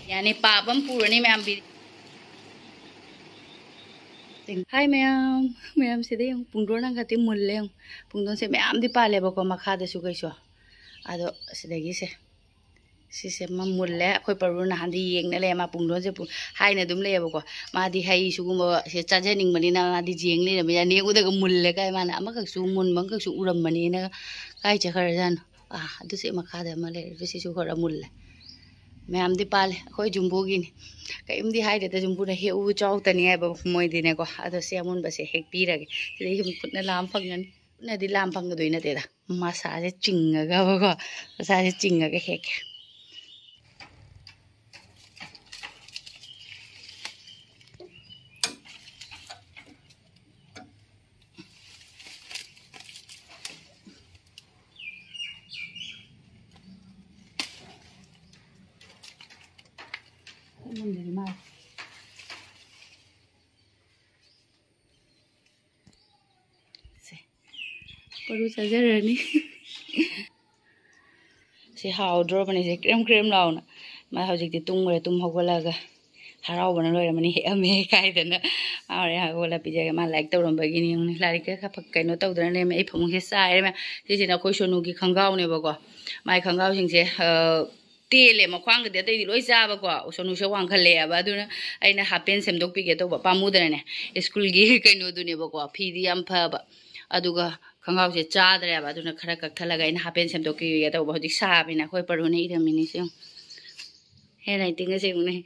यानी पापम पूरनी मैम भी हाय मैम मैम से दे पुंगदो नंग खाती मुल्ले पुंगदो से मैम दी पाले बको मखादा सुगैसो आदो सिदगी से सिसे मुल्ले अखोय परू नहांदी येंगना ले मा पुंगदो से हाइना दुम लेबको मादी हाई सुगुम से चाजेनिंग मनिना मादी जेंग ले मे ने उदग मुल्ले काय माना अमकसु मुनबंकसु उरम मनिना काय चखरजान अदु से मखादा म ले सिसु खरा मुल्ले मैम दी पाले अखोय जुम्बोगिनी कईमदी हाइदे जुम्बुना हेउ चाउतनी है मोइदिनेको अदो से अमुनबसे हेक पीरगे सिदे जुम खुदना लाम फंगन नदी लाम फंगदोइ नतेदा मसाजे चिंगगा बको मसाजे चिंगगा हेक परू चाजरनी से हाउद्रोबने से क्रेम क्रेम लाउना मा हौजिकति तुंगरे तुम हौगलागा हराउबना लोइरमनी हेअमे काइदना आरे हौगला पिजागे मा लाइक तौरमबगिनी उनि लाइक का कइनो तौदरने मे फमुसे साइरे मे सिसिना खोइ सोनुगी खंगाउने बको माइ खंगाउ सिंसे तेले मख्वांगदे अतैदि लोइ चाबको सोनुसे वांखलेबा अदुना अइना हापेन सेमदोकपिगे तौबा पामुदरने स्कूलगी कइनो दुनेबको फीदि याम फबा अदुगा खंगाउ से चादरेबा अदुना खरा कक्थलगा अइना हापेन सेमदोकपिगे तौबा होजिक साबिना खोइ परुने इरमिनि से हे राइटिंग से उने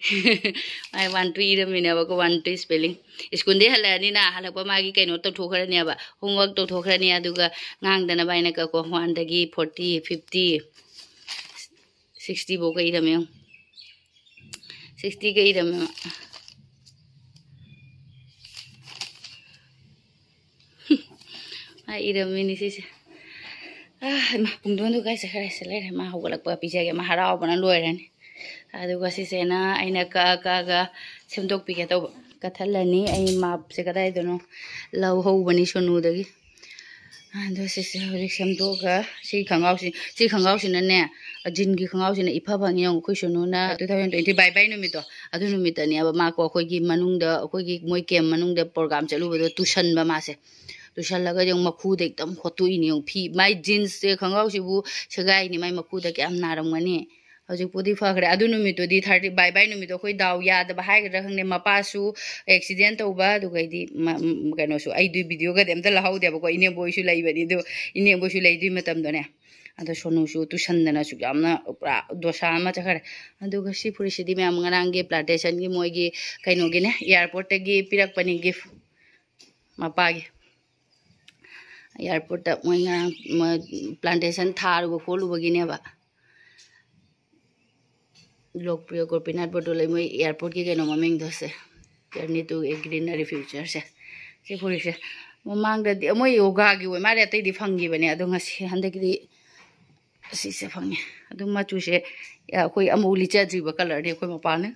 आई वांट टू इरमिनेबको वांट टू स्पेलिंग स्कूल दे हलानी ना हलकपा मागी कइनो तौथोखरनेबा होमवर्क तौथोखरने अदुगा ngang बाइना को 1 दगी 40 50 60 बो कई रमे 60 कई रमे आ इरमे नि सिसे मा पुंदोन दु गाइस खरे से ले मा होगलक पिजागे मा हराव बना लोइरनी अदुगा सिसे ना आइना का सेमदोक पिगे तो कथलनी आई माप से कदाइ दोनो लव होबनी सोनुदगी आदो सिसे होरि सेमदोगा सि खंगाउसिनने जिनगी खंगाउसिन इफा फंगे अखोइ सोनुना 2020 बाय बाय नुमितो अदु नुमितनी अब माको अखोइगी मनुंगदा अखोइगी मोइ केम मनुंगदा प्रोग्राम चलुबदो तुसनबा मासे तुसलगा जों मखुद एकदम खोतुइनी फी माइ जीन्स से खंगाउसिबु सगाइनी माइ मखुदा क्याम नारमगनी हजिपुदी फखरे अदु नुमितोदी 30 बाय बाय नुमितो अखोइ दाउ यादबा हाइगरा खंगने मपासु एक्सीडेंट तौबा दुगैदी कइनोसु आई दु वीडियो गदे अमता लहाउदेबको इने बोइसु लैबनी दु इने बोइसु लैदुइ मतमदोने अदो सोनुसु तुसन्दना सु यामना पुरा दोसा मा चखरे अदुगा सि फुरिसिदि मैम ngrangi plantation gi moigi कइनोगी ने एयरपोर्ट गी पिरकपनी गिफ्ट मपागी एयरपोर्ट मोइ प्लांटेशन थारुबो खोलुबगिनेबा लोकप्रिय गोपीनाथ बडोले मोइ एयरपोर्ट की कइनो ममिंग दोसे journey to a greenery future से सि फुरिसे ममांगदि मोइ योगा gi oi मारे अतैदि फंगी बने अदो ngasi handagi सिसे फंगे अदु मचु से अखोइ अमुली चाजीबा कलर दे अखोइ मपाने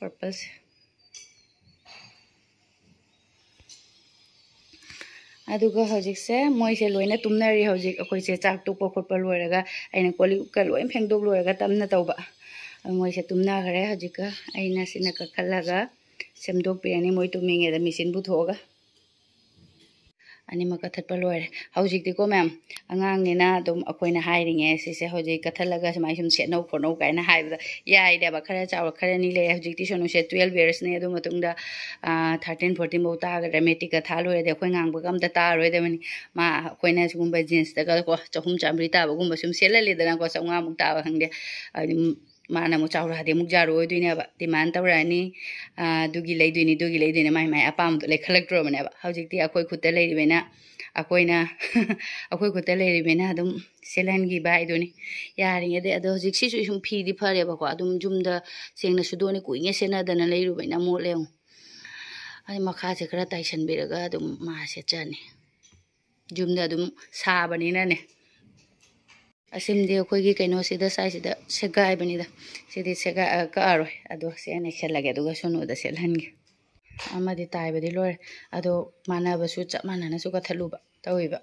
पर्पस अदुगा हजिक से मोइ से लोइना तुमनरी हजिक अखोइ से चाक टुपा खोपा लोइरगा आइना कोली का लोइन फेंगदोक लोइरगा तमना तौबा मोइ से तुमना खरे हजिक आइना सिना कखलगा सेमदोक पियानी मोइ तुमिंगे द मिसिन बुथोगा अनि मका थटपा लोइरे हौजिकति को मैम अंगांगनेना दुम अखोइना हाइरिंगे सिसे हौजिक कथलगा समाइ सुम सेनो फोनो काइना हाइबदा याइदेबा खरा चाव खरा नि ले हौजिकति सोनु से 12 इयर्स ने अदु मतुंगदा 13 14 बौ तागदा मेटिक का थालो रे अखोइ ngang गम ता रोइ देमनि मा अखोइना सुगुम जींस तका को चहुम चामरी ताबा गुम सुम सेललेदना को चंगा मुक ताबा खंगदे माना मु चाउरादे मुक जारो ओइदुइनेबा डिमान्ड तौरानी दुगी लेदुइने माइ माइ अपाम ले खलक्ट्रो मनेबा हौजिकति अखोइ खुत्ते लेरिबेना अखोइना अखोइ खुत्ते लेरिबेना अदुम सेलनगी बाइदुनि यारिङेदे अदो हौजिक सिसु सुम फीदि फरेबको अदुम जुमदा सेंना सुदोनि कुइङे सेनादना लेरुबैना मोलेउ अनि मखासे खरा ताइसनबिरगा अदुम मासे चने जुमदा अदुम साबनिना ने असिमदे अखोइगी कइनोसिदा साइसिदा सेगाइबनिदा सिदि सेगा कारोय अदो सेने सेलगे दुगा सुनुदा सेलहनगे amadi taibadi lore ado manabasu chap mananasu kathaluba tawiba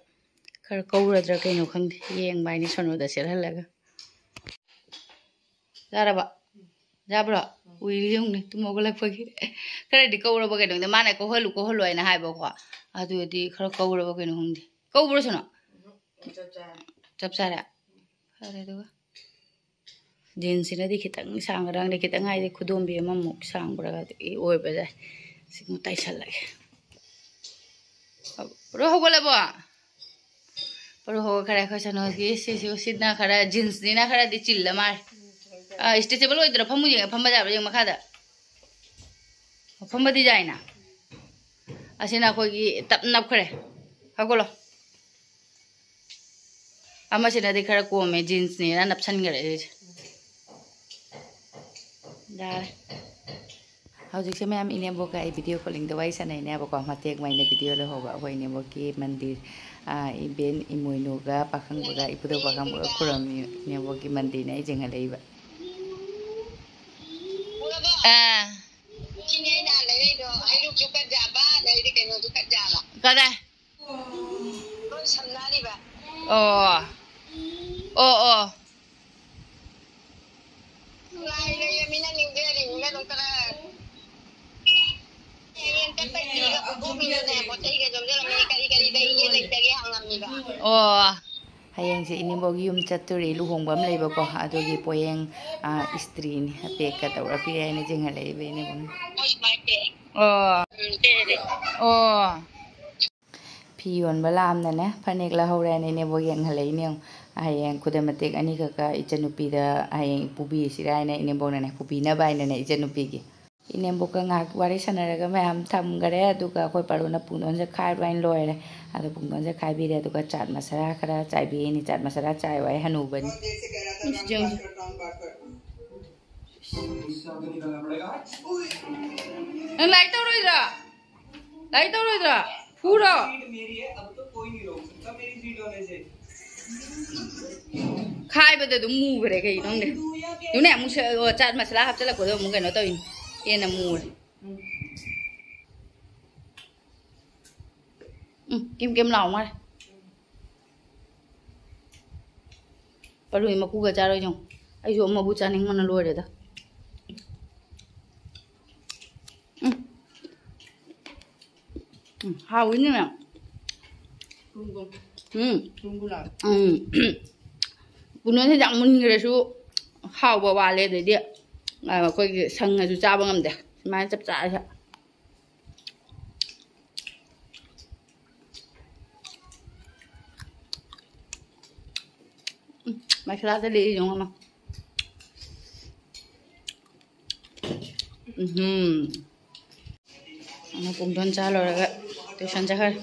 khara kawradra kaino khangdi yeng baini sonoda selhalaga jaraba jabra uili yungni tumogala phagi khara di kawraba kaino de mana ko holu aina haiba ko adu di khara kawraba kaino hungdi kawbro sono chap chara khare do jeans ina di khitang sangrang de khitang ai de khudombi amamuk sangbra ga di oi ba jai sing tai sal lage ro hogole bo ro ho khara khasano ki sidna khara jeans dina khara di chilla mar stretchable oi dra phamu je phamba ja ba makha da phamba di jaina asina ko gi tap nap khare hagolo ama sina di khara ko me jeans ni na nap san gare Dah. Howjik se ma'am इन्हें बोका ये video calling दवाई से नहीं ना बोका हमारे एक महीने वीडियो लो होगा वो इन्हें बोकी मंदिर इबेन इमोइनोगा पाखंग बोगा इपुदो पाखंग बोगा कुरम इन्हें बोकी मंदिर नहीं जंगल है इबा Oh. Oh, hayang si inimbog yung chaturi luhong bam leba ko adogi poyeng istri ni hape kata ora pira ni jenga leba ni bun. Oh. Pion balam na ne panik la hore ni ne bogeng halai ni hayang kudamatek ani kaka Echannupi da hayang pubi sirai na inimbog na ne pubi na bai na ne Echannupi gi. Inimbog ka ngak wari sanaraga mayam tham gare aduga koi paruna punon se khai bain loire adu punon se khai bire aduga chat masala khara chai bi ni chat masala chai wai hanu bani light तो रोई जा पूरा मेरी है अब तो कोई नहीं रोक सकता मेरी सीट होने से खाई बदे तो मुंह भरे कहीं नोंगे तूने मुझे वो चाट मसाला हाथ चला कोई मुंह कहना तो ये ना मुंह kim kim lòng mà bà lùi mà cu gà cha rồi nhung ai dùng mà bu cha nín mà nó lùi rồi đó hào ý nè bún nó thế dạng mình người số hào bà bà lên đấy đi coi sang ngày chú cha bằng ngầm đấy mai chấp trả chứ mày khá là đi giống không nó cũng đơn giản rồi đấy tôi sẵn chắc hơn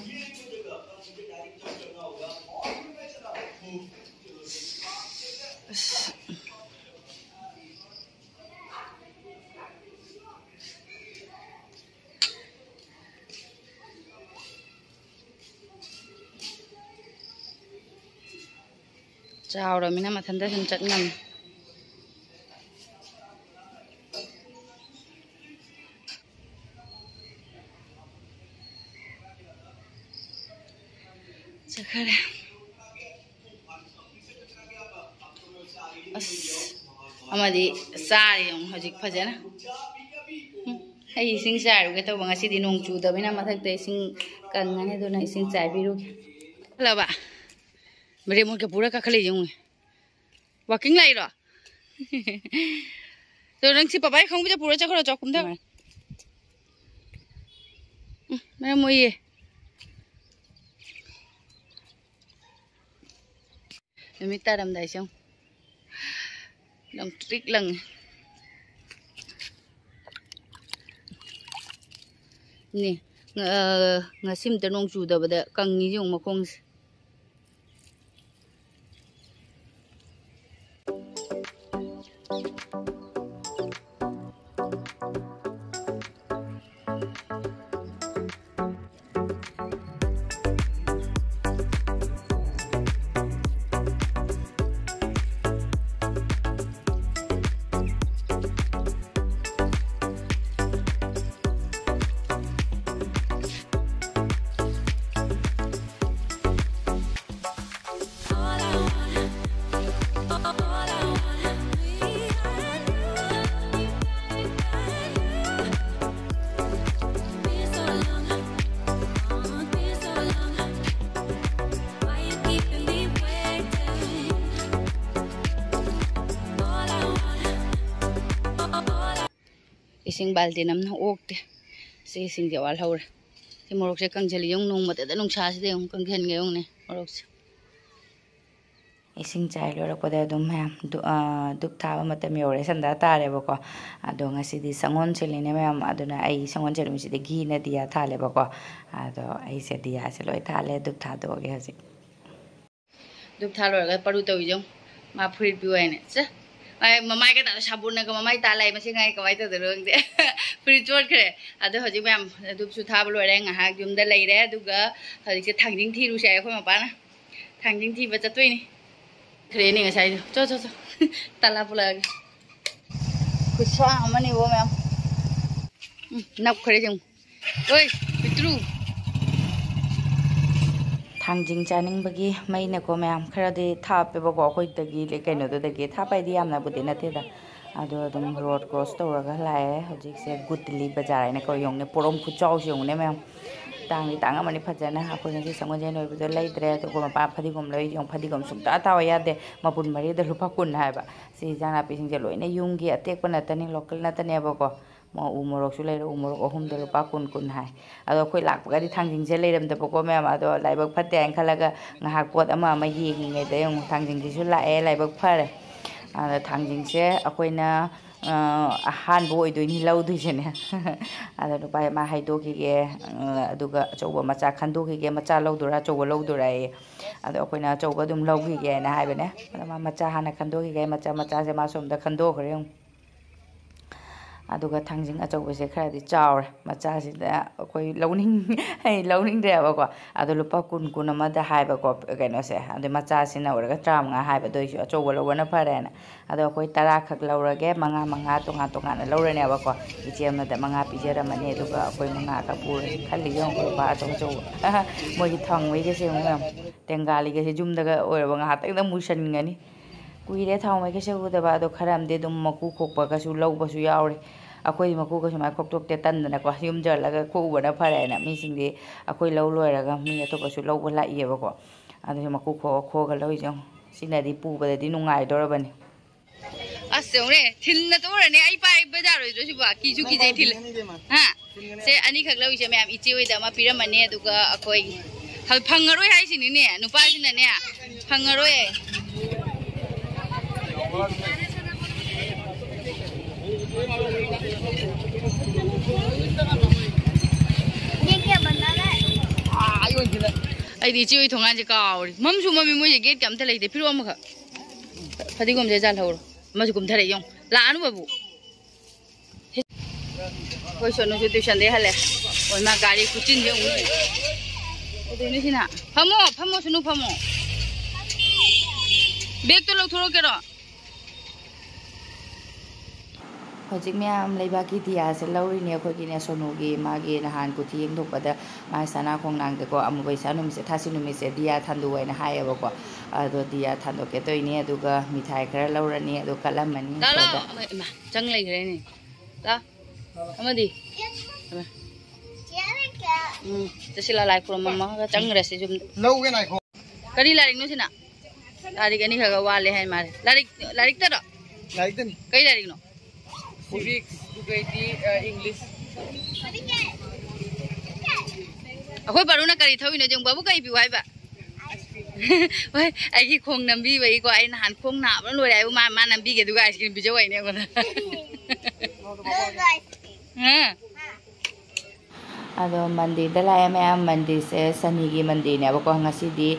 chào rồi mình mà thân ta thân trận ngầm chắc khá là mà đi xa thì ông hwjik phải thế nào hay sinh dài rồi cái tàu bằng cái gì nông chủ tàu bên nam mà thực tế sinh cần cái này thôi này sinh dài virus là bạn Veerdeep một cái pura cả khali giống walking lại rồi rồi đang si papa không biết pura chắc là cho cũng thế mấy mua gì mình ta đâm đại xong đâm trick lần nè ngà sim tên ông chủ đó bây giờ càng nghĩ dùng mà không इसिंग बाल्टी नमना ओक्ते से इसिंग जे वाल हौर से मोरक से कंजली yung nung mate da nung sa se yung kanghen ge yung ne morok se इसिंग चाय लोरकपदा अदुम ma'am दुप थाबा मतम you're संदा तारेबको अदो ngasi संगोन सेलिने मैम अदुना आई संगोन सेलिमिसिदे घी ना दिया थालेबको अदो आई से दिया से लोय थाले दुप थादोगे हजिक दुप थालोरगा परू तोइजों मा फुरिट पिवाइने छ ai mamai ka ta sabun na ka mamai ta lai ma se ngai ka mai ta dorong de furi chot khre ado hoji ma'am dup su tha loi re nga ha yum da lai re du ga hoji se thangjing thi ru se khoi ma pa na thangjing thi ba chatoi ni khre ni ngai sai cho cho cho tala pula ku sa amani wo ma'am nap khre jong oi pitru थांजिंग चानिंग बगी मैंने को ma'am खरदे थापे बको अखोई तगी ले कइनो दो दगी थापाई दि यामना बुदि नथेदा अदो अदुम road cross तौरगा लाए हजिक से गुटली बाजार ने को योंगने पोरम खुचाउ योंगने मैम तांगी तांगा मनि फजना अखोई से संगोजे नोय बदो लैद्रे तो को पा फदिगोम लई यों फदिगोम सुक्ता तावा यादे मपुन मरि द रुपा कुन हायबा सि जाना पिसिंग जे लोइने युंगी अतेक पनतनी local नतने बको mo umorok su leiro umorok ohum de rupa kun kun hai ado khoi lak ga di thangjing je leiram de boko mem ado laibak phatte an khalaga ngahak pot ama ma yeng ngai de yong thangjing ji su la e laibak phare ado thangjing se akoina ahan bo idoi ni lau du jene ado rupa ma haido ki ge aduga choba macha khando ki ge macha laudura choba laudura e ado akoina choba dum lau ki ge na haibane ma macha hana khando ki ge macha macha se ma som da khando khre yong aduga thangjing achau se khadi chaur macha si da koi launing hai launing de ba ko adu lupa kun kun ma da hai ba ko kaino se adu macha si na ora ga tram nga hai ba doi su achau lo na phare na adu koi tara khak laura ge manga manga tonga tonga na laura ne ba ko ichem na da manga pi jera mane aduga koi manga ka pur khali yong ko ba achau achau mo gi thang wei ge se ngam tengali ge se jum da ga ora ba nga tak da musan ngani kuire thang wei ge se u da ba do kharam de dum maku khok ba ka su lau ba su yaure अखोई मकू का सुमा खोप टोक ते तन ना को yum जर लगा को बना फरे ना मी सिंग दे अखोई लौ लोयरगा मी अतो को सु लौ बला इएबा को अदु मकू खो खो ग लौ जों सिनादी पुबदि नुंगाइ दोरबनी असोरे थिल न तोरने आई पाइ बजार रोइ जोसु बा किजु कि जे थिल हा से अनि खक लौ इसे मैम इचे ओइ दा मा पिरमने अदुगा अखोई हल फंगरोय हाइ सिनि ने नुपा सिन ने फंगरोय ये क्या बना रहा है आयो इधर आई दी चोई थोंगा जे काउरी ममसु ममी मोजे गेट कम थे लेते फिर ओम ख फदिगोम जे जाल हौर मसु गुम थरे यों लानु बाबू कोई सोनु से ट्यूशन दे हले ओय मा गाड़ी कुचिन जे उ ओदेनि सिना फमो फमो सुनु फमो बेग तो लो थोरो केरो हजिक मैम लेबाकी दिया से लौरीने अखोइगिने सोनुगी मागी नहान कुथि यंगदोपदा मा सना खोंगनांगदको अमु बैसा नुमिसे थासि नुमिसे दिया थांदुवाइना हायबको अदो दिया थांदोके तोइने अदुगा मिठाई खरा लौरनी अदो कलमनी दाला मा चंग लेग्रेनी दा अमदी तसिला लाइक फ्रॉम मम्मा का चंग रसे जुम लौगे नाइ खो करी लारिक नो सिना लारिक अनि खगा वाले है मारे लारिक त लारिक त नि कई लारिक नो civics Goood English अखोई बारू ना करी थोइ न जों बाबू कई पिउ हाइबा ओइ आइगी खोंग नंबी बई को आई नहान खोंग ना बन लोइ आइ मा मा नंबी के दुगा आइसक्रीम बिजो आइने को हां अदो मंदिर द लाय मैम मंदिर से सनी की मंदिर ने बको ngasi di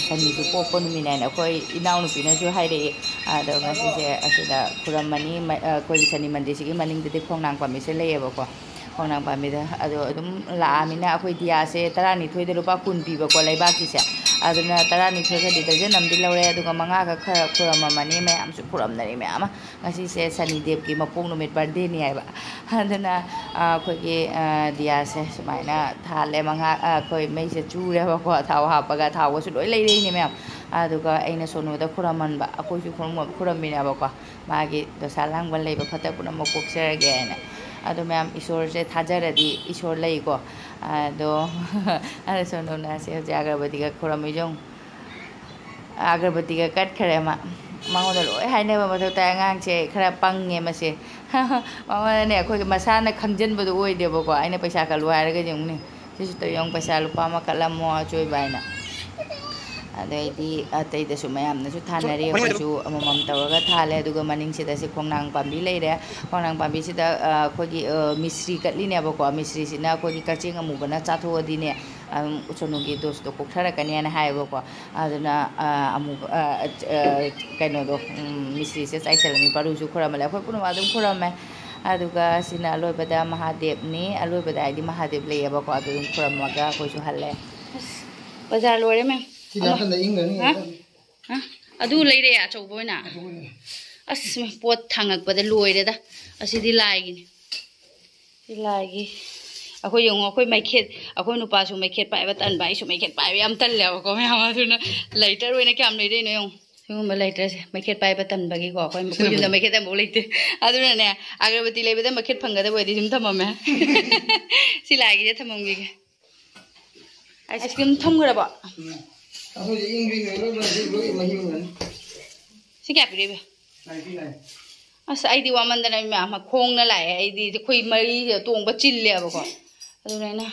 सनी सु पोपो नुमिना न कोई इनाउ नुपि न जो हाइरे अदो ngasi से असुदा खुरमनी कोई सनी मंदिर सिगी मनिंग दे खोंगनांग पामी से लेय बको खोंगनांग पामी द अदो अदुम लामिना अखोई दिया से तरानी थोइ दे रुपा कुन पि बको लेबा की से अदुना तरानी थोइ के दे नमदि लौरे अदुगा मंगा का खरा खुरममनी मैम सु खुरमनरी मैम ngasi से सनी देव की मपोंग नुमित बर्थडे नि आइबा अदुना अखोई के दिया से सुमाइना थाले मंगा अखोई मै से चूरे बको थाव हापगा थाव सु लोइ लेइ नि मैम अदुगा अइना सोनुदा खुरमनबा अखोई सु खुरमिना बको मागी दसा लांगबन लेबा फतपुना मकोक सेरगेना अदो मैम ईश्वर से थाजरदी ईश्वर लेइको अदो अरे सोनुना से अगरबत्ती का खुरमिजों अगरबत्ती का कट खरे मा मांगोदा लोय हाइनेबा मथो ता आंगांग से खरा पंगे मसे ꯃꯃꯥꯅꯅꯦ ꯑꯩꯈꯣꯏꯒꯤ ꯃꯁꯥꯅ ꯈꯪꯖꯟꯕꯗꯣ ꯑꯣꯏꯗꯦꯕꯀꯣ ꯑꯩꯅ ꯄꯩꯁꯥ ꯀꯠꯂꯨ ꯍꯥꯏꯔꯒ ꯌꯦꯡꯉꯨꯅꯦ ꯁꯤꯁꯨ ꯇꯧ ꯌꯦꯡꯉꯨ ꯄꯩꯁꯥ ꯂꯨꯄꯥ ꯑꯃ ꯀꯠꯂꯝꯃꯣ ꯑꯆꯣꯏꯕ ꯍꯥꯏꯅ ꯑꯗꯩꯗꯤ ꯑꯇꯩꯗꯁꯨ ꯃꯌꯥꯝꯅꯁꯨ ꯊꯥꯅꯔꯤ ꯑꯩꯈꯣꯏꯁꯨ ꯑꯃꯃꯝ ꯇꯧꯔꯒ ꯊꯥꯜꯂꯦ ꯑꯗꯨꯒ ꯃꯅꯤꯡꯁꯤꯗ ꯁꯤ ꯈꯣꯡꯅꯥꯡ ꯄꯥꯝꯕꯤ ꯂꯩꯔꯦ ꯈꯣꯡꯅꯥꯡ ꯄꯥꯝꯕꯤꯁꯤꯗ ꯑꯩꯈꯣꯏꯒꯤ ꯃꯤꯁ꯭ꯔꯤ ꯀꯠꯂꯤꯅꯦꯕꯀꯣ ꯃꯤꯁ꯭ꯔꯤꯁꯤꯅ ꯑꯩꯈꯣꯏꯒꯤ ꯀꯛꯆꯦꯡ ꯑꯃꯨꯕꯅ ꯆꯥꯊꯣꯛꯑꯗꯤꯅꯦ ꯎꯆꯣꯅꯨꯒꯤ ꯗꯣꯁꯇꯣ ꯀꯣꯛꯊꯔꯛꯀꯅꯤꯅ ꯍꯥꯏꯌꯦꯕꯀꯣ ꯑꯗꯨꯅ ꯑꯃꯨꯕ ꯀꯩꯅꯣꯗꯣ ꯃꯤꯁ꯭ꯔꯤꯁꯦ ꯆꯥꯏꯁꯜꯂꯅꯤ ꯄꯔꯨꯁꯨ ꯈꯨꯔꯝꯃꯜꯂꯦ ꯑꯩꯈꯣꯏ ꯄꯨꯝꯅꯃꯛ ꯑꯗꯨꯝ ꯈꯨꯔꯝꯃꯦ ꯑꯗꯨꯒ ꯁꯤꯅ ꯑꯂꯣꯏꯕꯗ ꯃꯍꯥꯗꯦꯕꯅꯤ ꯑꯂꯣꯏꯕꯗ ꯍꯥꯏꯗꯤ ꯃꯍꯥꯗꯦꯕ ꯂꯩꯌꯦꯕꯀꯣ ꯑꯗꯨ ꯑꯗꯨꯝ ꯈꯨꯔꯝꯃꯒ ꯑꯩꯈꯣꯏꯁꯨ ꯍꯜꯂꯦ ꯕꯖꯥꯔ ꯂꯣꯏꯔꯦ ꯃꯦꯝ ꯑꯗꯨ ꯂꯩꯔꯦ ꯑꯆꯧꯕ ꯑꯣꯏꯅ ꯑꯁ ꯄꯣꯠ ꯊꯥꯡꯉꯛꯄꯗ ꯂꯣꯏꯔꯦꯗ ꯑꯁꯤꯗꯤ ꯂꯥꯏꯒꯤꯅꯤ ꯁꯤ ꯂꯥꯏꯒꯤ ꯑꯩꯈꯣꯏ ꯌꯦꯡꯉꯣ ꯑꯩꯈꯣꯏ ꯃꯩꯈꯦꯠ ꯑꯩꯈꯣꯏ ꯅꯨꯄꯥꯁꯨ ꯃꯩꯈꯦꯠ ꯄꯥꯏꯕ ꯇꯟꯕ ꯑꯩꯁꯨ ꯃꯩꯈꯦꯠ ꯄꯥꯏꯕ ꯌꯥꯝ ꯇꯜꯂꯦꯕꯀꯣ ꯃꯌꯥꯝ ꯑꯗꯨꯅ ꯂꯩꯇꯔ ꯑꯣꯏꯅ ꯀꯌꯥꯝ ꯂꯩꯗꯣꯏꯅꯣ ꯌꯦꯡꯉꯣ ꯁꯤꯒꯨꯝꯕ ꯂꯩꯇ꯭ꯔꯁꯦ ꯃꯩꯈꯦꯠ ꯄꯥꯏꯕ ꯇꯟꯕꯒꯤꯀꯣ ꯑꯩꯈꯣꯏ ꯌꯨꯝꯗ ꯃꯩꯈꯦꯠ ꯑꯃꯐꯥꯎ ꯂꯩꯇꯦ ꯑꯗꯨꯅꯅꯦ ꯑꯒꯔꯕꯇꯤ ꯂꯩꯕꯗ ꯃꯩꯈꯦꯠ ꯐꯪꯒꯗꯕ ꯑꯣꯏꯔꯗꯤ ꯁꯨꯝ ꯊꯝꯃꯝꯃꯦ ꯁꯤ ꯂꯥꯏꯒꯤꯁꯦ ꯊꯝꯃꯝꯈꯤꯒꯦ ꯑꯥꯏꯁ ꯀ꯭ꯔꯤꯝ ꯊꯝꯈ꯭ꯔꯕꯣ ꯁꯤ ꯀꯌꯥ ꯄꯤꯔꯤꯕ ꯑꯁ ꯑꯩꯗꯤ ꯋꯥꯃꯟꯗꯅ ꯃꯌꯥꯝ ꯈꯣꯡꯅ ꯂꯥꯛꯑꯦ ꯑꯩꯗꯤ ꯑꯩꯈꯣꯏ ꯃꯔꯤꯁꯦ ꯇꯣꯡꯕ ꯆꯤꯜꯂꯦꯕꯀꯣ ꯑꯗꯨꯅ ꯑꯩꯅ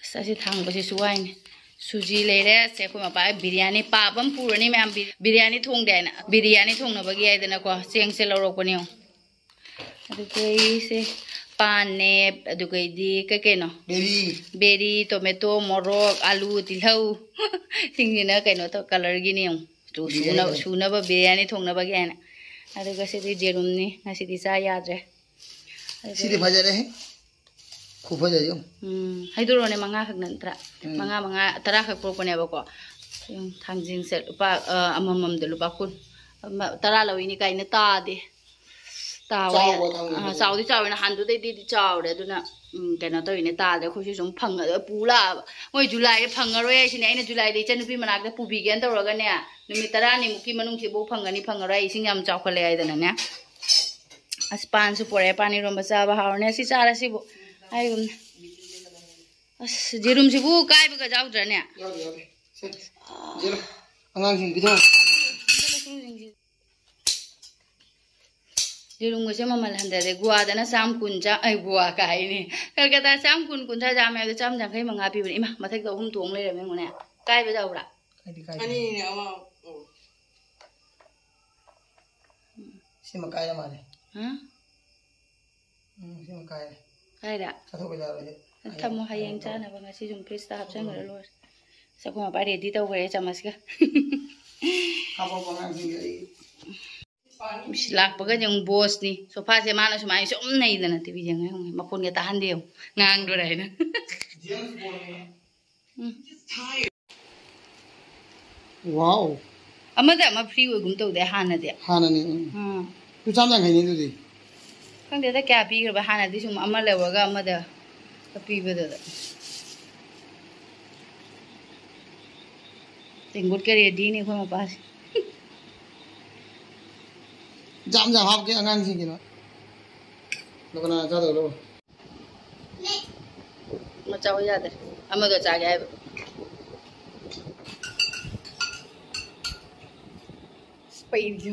ꯑꯁ ꯑꯁꯤ ꯊꯥꯡꯕꯁꯤꯁꯨ ꯋꯥꯏꯅꯦ ꯁꯨꯖꯤ ꯂꯩꯔꯦ ꯁꯦ ꯑꯩꯈꯣꯏ ꯃꯄꯥ ꯕꯤꯔꯌꯥꯅꯤ ꯄꯥꯞ ꯑꯃ ꯄꯨꯔꯅꯤ ꯃꯌꯥꯝ ꯕꯤꯔꯌꯥꯅꯤ ꯊꯣꯡꯗꯦ ꯍꯥꯏꯅ ꯕꯤꯔꯌꯥꯅꯤ ꯊꯣꯡꯅꯕꯒꯤ ꯍꯥꯏꯗꯅꯀꯣ ꯆꯦꯡꯁꯦ ꯂꯧꯔꯛꯄꯅꯦ ꯑꯗꯨꯒꯩꯁꯦ ꯄꯥꯟꯅꯦ ꯑꯗꯨꯒꯩꯗꯤ ꯀꯩꯅꯣ ꯕꯦꯔꯤ ꯇꯣꯃꯦꯇꯣ ꯃꯣꯔꯣꯛ ꯑꯂꯨ ꯇꯤꯜꯍꯧ ꯁꯤꯡꯁꯤꯅ ꯀꯩꯅꯣ ꯇꯧ ꯀꯂꯔꯒꯤꯅꯤ ꯌꯦꯡꯉꯨ ꯁꯨꯅꯕ ꯕꯤꯔꯌꯥꯅꯤ ꯊꯣꯡꯅꯕꯒꯤ ꯍꯥꯏꯅ ꯑꯗꯨꯒ ꯁꯤꯗꯤ ꯖꯦꯔꯨꯝꯅꯤ ꯉꯁꯤꯗꯤ ꯆꯥ ꯌꯥꯗ꯭ꯔꯦ ꯁꯤꯗꯤ ꯐꯖꯔꯦ ꯈꯨꯐꯖꯌꯣ ꯍꯩꯗꯣꯔꯛꯑꯣꯅꯦ 5 ꯈꯛ ꯅꯠꯇ꯭ꯔꯥ 5 10 ꯈꯛ ꯄꯨꯔꯛꯄꯅꯦꯕꯀꯣ ꯊꯥꯡꯖꯤꯡꯁꯦ ꯂꯨꯄꯥ ꯑꯃꯃꯝꯗ ꯂꯨꯄꯥ 10 10 ꯂꯧꯏꯅꯤ ꯀꯥꯏꯅ ꯇꯥꯗꯦ ꯆꯥꯎꯗꯤ ꯆꯥꯎꯋꯦ ꯅꯍꯥꯟꯗꯨꯗꯩꯗꯤ ꯆꯥꯎꯔꯦ ꯑꯗꯨꯅ ꯀꯩꯅꯣ ꯇꯧꯔꯤꯅꯦ ꯇꯥꯗ꯭ꯔꯦ ꯑꯩꯈꯣꯏꯁꯨ ꯁꯨꯝ ꯐꯪꯉꯒ ꯄꯨ ꯂꯥꯛꯑꯕ ꯃꯣꯏ ꯖꯨꯂꯥꯏꯗ ꯐꯪꯉꯔꯣꯏ ꯍꯥꯏꯁꯤꯅꯦ ꯑꯩꯅ ꯖꯨꯂꯥꯏꯗ ꯏꯆꯟꯅꯨꯄꯤ ꯃꯅꯥꯛꯇ ꯄꯨꯕꯤꯒꯦꯅ ꯇꯧꯔꯒꯅꯦ ꯅꯨꯃꯤꯠ 10ꯅꯤꯃꯨꯛꯀꯤ ꯃꯅꯨꯡꯁꯤꯐꯥꯎ ꯐꯪꯒꯅꯤ ꯐꯪꯉꯔꯣꯏ ꯏꯁꯤꯡ ꯌꯥꯝ ꯆꯥꯎꯈꯠꯂꯦ ꯍꯥꯏꯗꯅꯅꯦ ꯑꯁ ꯄꯥꯟꯁꯨ ꯄꯣꯔꯛꯑꯦ ꯄꯥꯟ ꯏꯔꯣꯝꯕ ꯆꯥꯕ ꯍꯥꯎꯔꯅꯦ ꯑꯁꯤ ꯆꯥꯔꯁꯤꯕꯨ ꯍꯥꯏꯒꯨꯝꯅꯦ ꯑꯁ ꯖꯦꯔꯨꯝꯁꯤꯕꯨ ꯀꯥꯏꯕꯒ ꯌꯥꯎꯗ꯭ꯔꯅꯦ ꯑꯉꯥꯡꯁꯤꯡ ꯄꯤꯊꯣꯛ ꯖꯦꯔꯨꯝꯒꯁꯦ ꯃꯃꯜ ꯍꯟꯊꯔꯦ ꯒꯨꯋꯥꯗꯅ 110 ꯒꯨꯋꯥ ꯀꯥꯏꯅꯤ ꯀꯜꯀꯇꯥ 110 50 ꯆꯥꯝꯃ ꯍꯥꯏꯕꯗ 150 ꯄꯤꯕꯅꯦ ꯏꯃꯥ ꯃꯊꯛꯇ 3 ꯇꯣꯡ ꯂꯩꯔꯝꯃꯦ ꯌꯦꯡꯉꯨꯅꯦ ꯀꯥꯏꯕ ꯌꯥꯎꯕ꯭ꯔꯥ ꯑꯅꯤꯅꯦ ꯑꯃ ꯁꯤꯃ ꯀꯥꯏꯔ ꯃꯥꯜꯂꯦ ꯁꯤꯃ ꯀꯥꯏꯔꯦ ꯀꯥꯏꯔꯦ ꯆꯠꯊꯣꯛꯄ ꯌꯥꯔꯣꯏ ꯊꯝꯃꯣ ꯍꯌꯦꯡ ꯆꯥꯅꯕ ꯉꯁꯤ ꯁꯨꯝ ꯐ꯭रिꯖꯇ ꯍꯥꯞꯆꯟꯈ꯭ꯔ ꯂꯣꯏꯔꯦ ꯑꯩꯈꯣꯏ ꯃꯄꯥ ꯔꯦꯗꯤ ꯇꯧꯈ꯭ꯔꯦ ꯆꯥꯃꯁꯀ ꯂꯥꯛꯄꯒ ꯌꯦꯡꯉꯨ ꯕꯣꯁꯅꯤ ꯁꯣꯐꯥꯁꯦ ꯃꯥꯅ ꯁꯨꯃꯥꯏꯅ ꯁꯨꯝ ꯅꯩꯗꯅ ꯇꯤꯚꯤ ꯌꯦꯡꯉ ꯃꯈꯣꯟꯒ ꯇꯥꯍꯟꯗꯦ ꯌꯦꯡꯉꯨ ꯉꯥꯡꯗꯣꯔꯦ ꯍꯥꯏꯅ ꯋꯥꯎ ꯑꯃꯗ ꯑꯃ ꯐ꯭ꯔꯤ ꯑꯣꯏꯒꯨꯝ ꯇꯧꯗꯦ ꯍꯥꯟꯅꯗꯤ ꯍꯥꯟꯅꯅꯤ ꯇꯨ ꯆꯥꯝꯌꯥꯡꯈꯩꯅꯤ ꯑꯗꯨꯗꯤ ꯈꯪꯗꯦꯗ ꯀꯌꯥ ꯄꯤꯈ꯭ꯔꯕ ꯍꯥꯟꯅꯗꯤ ꯁꯨꯝ ꯑꯃ ꯂꯧꯔꯒ ꯑꯃꯗ ꯄꯤꯕꯗꯨꯗ ꯇꯦꯡꯒꯣꯠꯀ ꯔꯦꯗꯤꯅꯤ ꯑꯩꯈꯣꯏ ꯃꯄꯥꯁꯦ ꯖꯥꯝ ꯍꯥꯞꯀꯦ ꯑꯉꯥꯡꯁꯤꯡꯒꯤꯅ ꯀꯅꯥ ꯆꯥꯗꯧꯔꯣ ꯃꯆꯥ ꯍꯣꯏ ꯌꯥꯗ꯭ꯔꯦ ꯑꯃꯗ ꯆꯥꯒꯦ ꯍꯥꯏꯕ ꯄꯩꯁꯨ